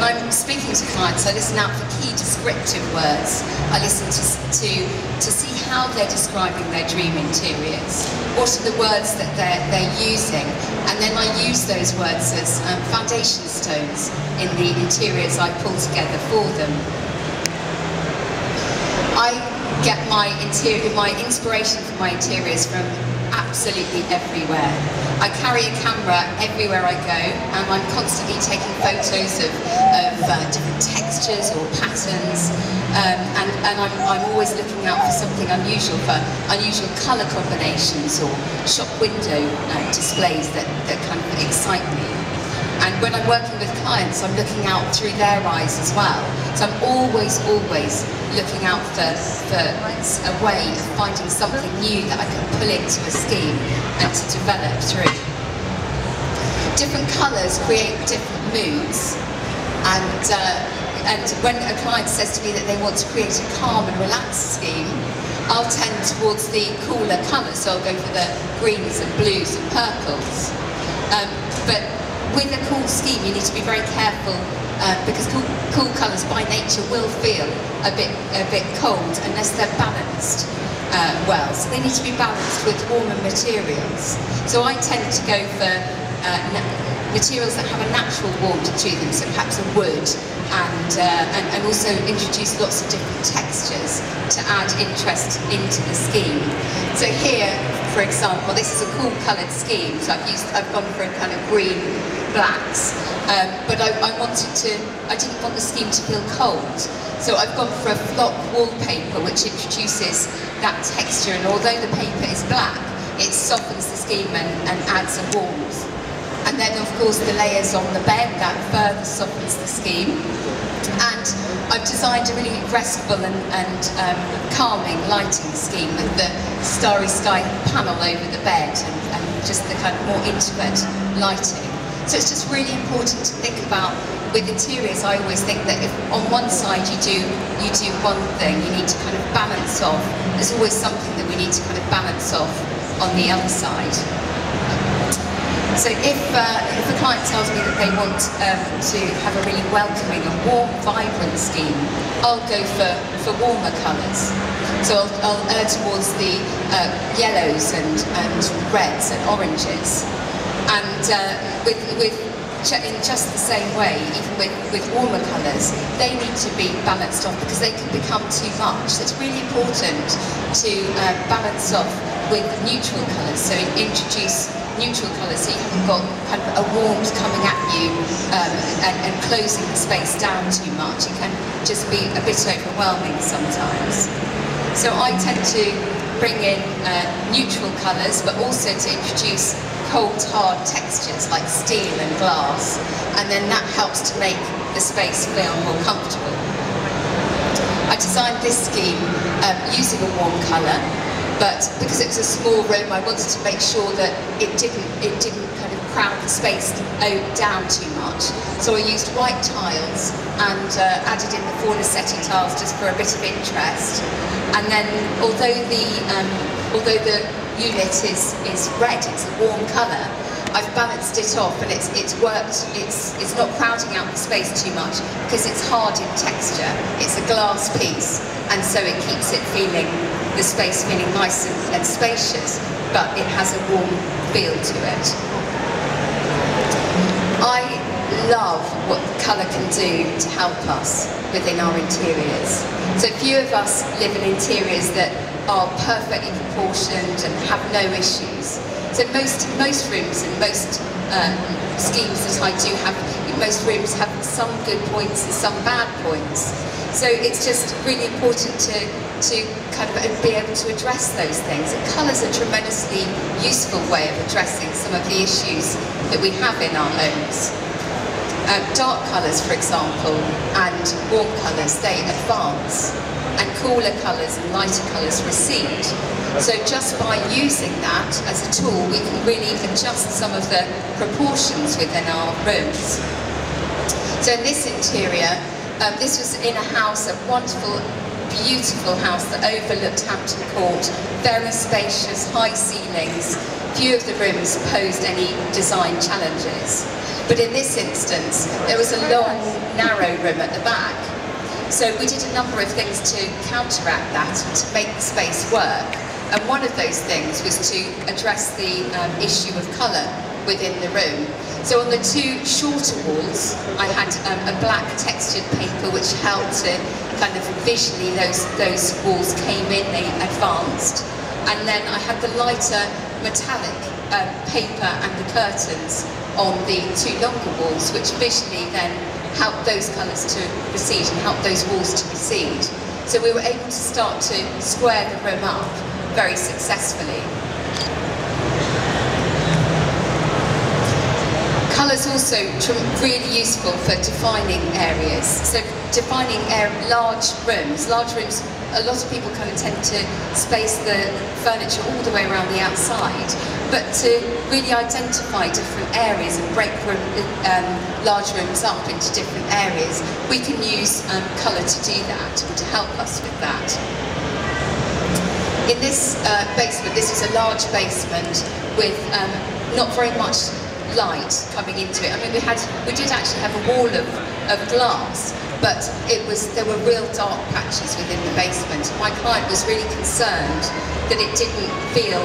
when I'm speaking to clients, I listen out for key descriptive words. I listen to see how they're describing their dream interiors. What are the words that they're using? And then I use those words as foundation stones in the interiors I pull together for them. I get my inspiration for my interiors from absolutely everywhere. I carry a camera everywhere I go, and I'm constantly taking photos of different textures or patterns, and I'm always looking out for something unusual, for unusual colour combinations or shop window displays that kind of excite me. And when I'm working with clients, I'm looking out through their eyes as well. So I'm always looking out for a way of finding something new that I can pull into a scheme and to develop through. Different colours create different moods, and when a client says to me that they want to create a calm and relaxed scheme, I'll tend towards the cooler colours, so I'll go for the greens and blues and purples. But with a cool scheme, you need to be very careful because cool colours by nature will feel a bit cold unless they're balanced well. So they need to be balanced with warmer materials. So I tend to go for materials that have a natural warmth to them, so perhaps a wood, and also introduce lots of different textures to add interest into the scheme. So here, for example, this is a cool coloured scheme, so I've gone for a kind of green blacks, but I didn't want the scheme to feel cold, so I've gone for a flock wallpaper which introduces that texture, and although the paper is black, it softens the scheme and adds a warmth. And then of course the layers on the bed, that further softens the scheme. And I've designed a really restful and calming lighting scheme with the starry sky panel over the bed and just the kind of more intimate lighting. So it's just really important to think about, with interiors, I always think that if on one side you do one thing, you need to kind of balance off. There's always something that we need to kind of balance off on the other side. So if a client tells me that they want to have a really welcoming and warm, vibrant scheme, I'll go for warmer colours. So I'll err towards the yellows and reds and oranges. And in just the same way, even with warmer colours, they need to be balanced off because they can become too much. So it's really important to balance off with neutral colours. So introduce neutral colours so you haven't got kind of a warmth coming at you and closing the space down too much. It can just be a bit overwhelming sometimes. So I tend to bring in neutral colours, but also to introduce cold, hard textures like steel and glass, and then that helps to make the space feel more comfortable. I designed this scheme using a warm colour, but because it was a small room, I wanted to make sure that it didn't kind of crowd the space down too much. So I used white tiles and added in the Fornasetti tiles just for a bit of interest. And then, although the unit is red, it's a warm colour, I've balanced it off and it's worked. It's not crowding out the space too much because it's hard in texture. It's a glass piece, and so it keeps the space feeling nice and spacious, but it has a warm feel to it. I love what colour can do to help us within our interiors. So few of us live in interiors that are perfectly proportioned and have no issues. So most rooms and most schemes that I do have, most rooms have some good points and some bad points. So it's just really important to kind of be able to address those things. And colour's a tremendously useful way of addressing some of the issues that we have in our homes. Dark colours, for example, and warm colours, they advance, and cooler colours and lighter colours recede. So just by using that as a tool, we can really adjust some of the proportions within our rooms. So in this interior, this was in a house, a wonderful, beautiful house that overlooked Hampton Court, very spacious, high ceilings. Few of the rooms posed any design challenges. But in this instance, there was a long, narrow room at the back. So we did a number of things to counteract that and to make the space work. And one of those things was to address the issue of colour within the room. So on the two shorter walls, I had a black textured paper which helped to kind of visually those walls came in, they advanced. And then I had the lighter metallic paper and the curtains on the two longer walls, which visually then helped those colours to recede and helped those walls to recede. So we were able to start to square the room up very successfully. Colour's also really useful for defining areas. So defining large rooms, a lot of people kind of tend to space the furniture all the way around the outside, but to really identify different areas and break large rooms up into different areas, we can use colour to do that and to help us with that. In this basement, this is a large basement with not very much light coming into it. I mean, we did actually have a wall of glass, but there were real dark patches within the basement. My client was really concerned that it didn't feel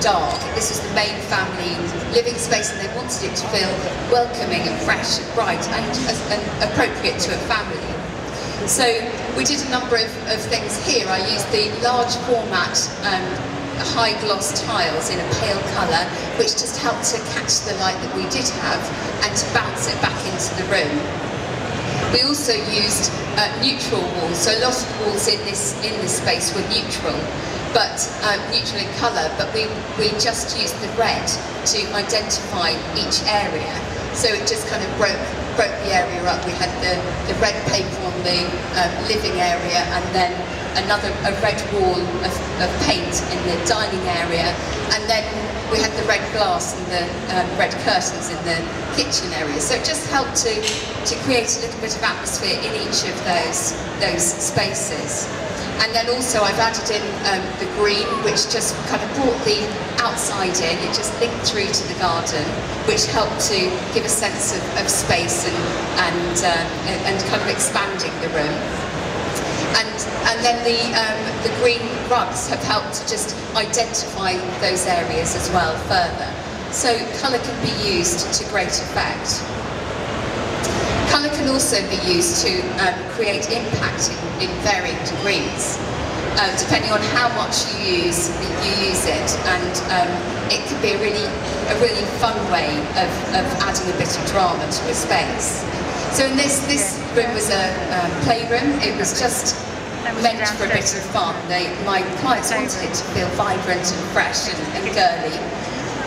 dark. This was the main family living space, and they wanted it to feel welcoming and fresh and bright and appropriate to a family. So we did a number of things here. I used the large format high gloss tiles in a pale colour, which just helped to catch the light that we did have and to bounce it back into the room. We also used neutral walls, so a lot of walls in this space were neutral, but neutral in colour, but we just used the red to identify each area. So it just kind of broke the area up. We had the red paper on the living area, and then a red wall of paint in the dining area, and then we had the red glass and the red curtains in the kitchen area. So it just helped to create a little bit of atmosphere in each of those spaces. And then also I've added in the green, which just kind of brought the outside in. It just linked through to the garden, which helped to give a sense of space and kind of expanding the room. And then the green rugs have helped to just identify those areas as well further. So colour can be used to great effect. Colour can also be used to create impact in varying degrees, depending on how much you use it, and it can be a really fun way of adding a bit of drama to a space. So in this room was a playroom. It was just meant for a bit of fun. My clients wanted it to feel vibrant and fresh and girly,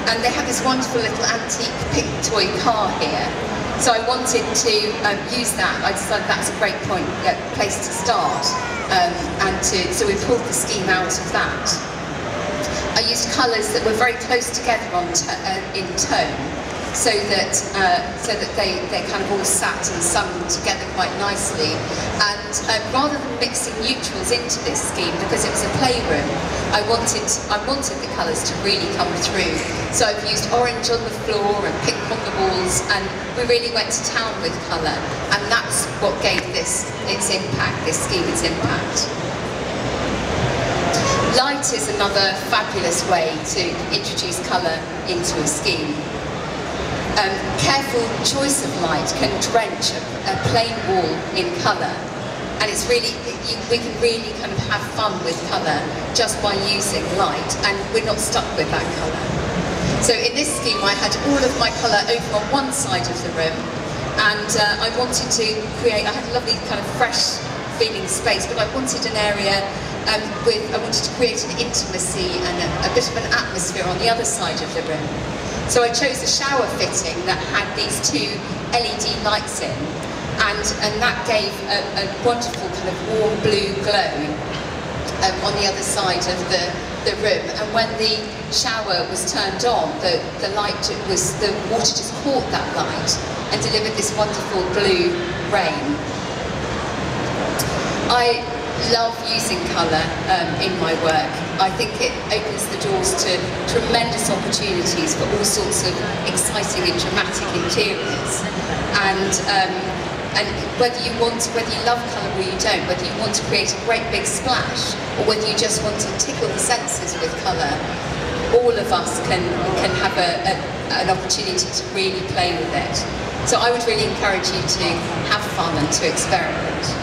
and they had this wonderful little antique pink toy car here. So I wanted to use that. I decided that's a great place to start, so we pulled the scheme out of that. I used colours that were very close together in tone, so that they kind of all sat and sung together quite nicely. And rather than mixing neutrals into this scheme, because it was a playroom, I wanted the colours to really come through. So I've used orange on the floor and pink on the walls, and we really went to town with colour, and that's what gave this scheme its impact. Light is another fabulous way to introduce colour into a scheme. Careful choice of light can drench a plain wall in colour, and it's really, we can really kind of have fun with colour just by using light, and we're not stuck with that colour. So in this scheme I had all of my colour over on one side of the room, and I wanted to create, I had a lovely kind of fresh feeling space, but I wanted an area I wanted to create an intimacy and a bit of an atmosphere on the other side of the room. So I chose a shower fitting that had these two LED lights in, and that gave a wonderful kind of warm blue glow on the other side of the room. And when the shower was turned on, the water just caught that light and delivered this wonderful blue rain. I love using colour in my work. I think it opens the doors to tremendous opportunities for all sorts of exciting and dramatic interiors. And whether you love colour or you don't, whether you want to create a great big splash, or whether you just want to tickle the senses with colour, all of us can have an opportunity to really play with it. So I would really encourage you to have fun and to experiment.